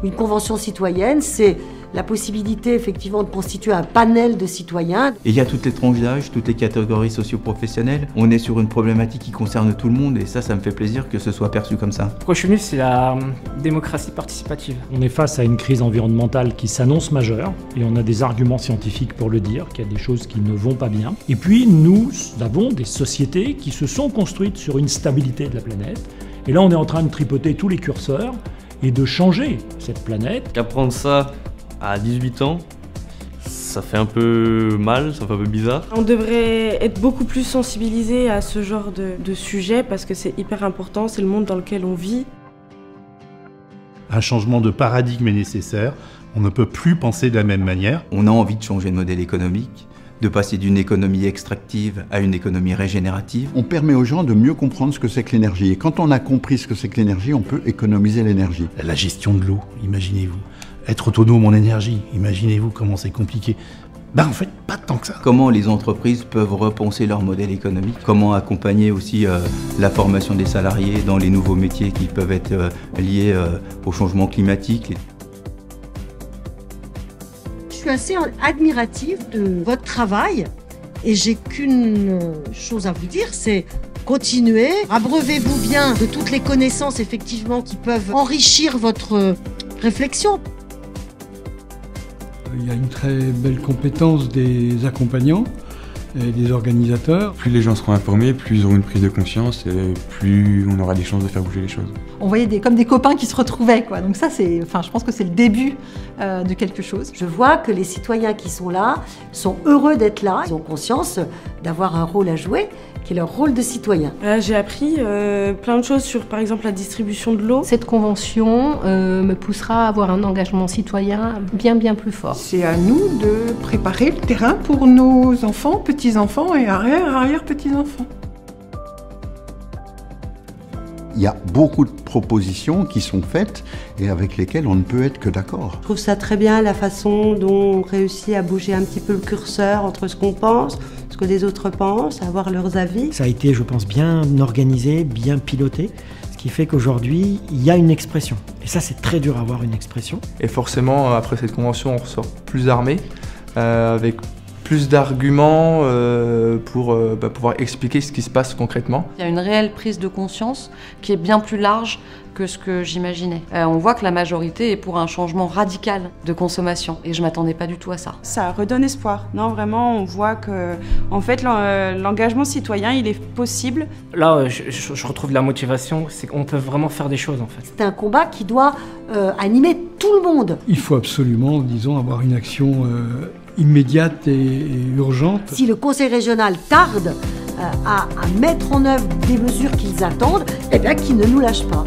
Une convention citoyenne, c'est la possibilité effectivement de constituer un panel de citoyens. Et il y a toutes les tranches d'âge, toutes les catégories socio-professionnelles. On est sur une problématique qui concerne tout le monde et ça me fait plaisir que ce soit perçu comme ça. Pourquoi je suis venu, c'est la démocratie participative. On est face à une crise environnementale qui s'annonce majeure et on a des arguments scientifiques pour le dire, qu'il y a des choses qui ne vont pas bien. Et puis nous avons des sociétés qui se sont construites sur une stabilité de la planète. Et là on est en train de tripoter tous les curseurs et de changer cette planète. Apprendre ça à 18 ans, ça fait un peu mal, ça fait un peu bizarre. On devrait être beaucoup plus sensibilisé à ce genre de sujet parce que c'est hyper important, c'est le monde dans lequel on vit. Un changement de paradigme est nécessaire, on ne peut plus penser de la même manière. On a envie de changer de modèle économique, de passer d'une économie extractive à une économie régénérative. On permet aux gens de mieux comprendre ce que c'est que l'énergie. Et quand on a compris ce que c'est que l'énergie, on peut économiser l'énergie. La gestion de l'eau, imaginez-vous. Être autonome en énergie, imaginez-vous comment c'est compliqué. En fait, pas tant que ça. Comment les entreprises peuvent repenser leur modèle économique. Comment accompagner aussi la formation des salariés dans les nouveaux métiers qui peuvent être liés au changement climatique. Je suis assez admirative de votre travail et j'ai qu'une chose à vous dire, c'est continuez, abreuvez-vous bien de toutes les connaissances effectivement qui peuvent enrichir votre réflexion. Il y a une très belle compétence des accompagnants et des organisateurs. Plus les gens seront informés, plus ils auront une prise de conscience et plus on aura des chances de faire bouger les choses. On voyait comme des copains qui se retrouvaient, quoi. Donc ça, je pense que c'est le début de quelque chose. Je vois que les citoyens qui sont là sont heureux d'être là. Ils ont conscience d'avoir un rôle à jouer, qui est leur rôle de citoyen. J'ai appris plein de choses sur, par exemple, la distribution de l'eau. Cette convention me poussera à avoir un engagement citoyen bien plus fort. C'est à nous de préparer le terrain pour nos enfants, petits-enfants et arrière-petits-enfants. Il y a beaucoup de propositions qui sont faites et avec lesquelles on ne peut être que d'accord. Je trouve ça très bien la façon dont on réussit à bouger un petit peu le curseur entre ce qu'on pense, ce que les autres pensent, avoir leurs avis. Ça a été, je pense, bien organisé, bien piloté, ce qui fait qu'aujourd'hui, il y a une expression. Et ça, c'est très dur à avoir une expression. Et forcément, après cette convention, on ressort plus armé, avec plus d'arguments pour pouvoir expliquer ce qui se passe concrètement. Il y a une réelle prise de conscience qui est bien plus large que ce que j'imaginais. On voit que la majorité est pour un changement radical de consommation et je m'attendais pas du tout à ça. Ça redonne espoir. Non, vraiment, on voit que en fait, l'engagement citoyen, il est possible. Là, je retrouve la motivation, c'est qu'on peut vraiment faire des choses en fait. C'est un combat qui doit animer tout le monde. Il faut absolument, disons, avoir une action immédiate et urgente. Si le conseil régional tarde à mettre en œuvre des mesures qu'ils attendent, eh bien qu'ils ne nous lâchent pas.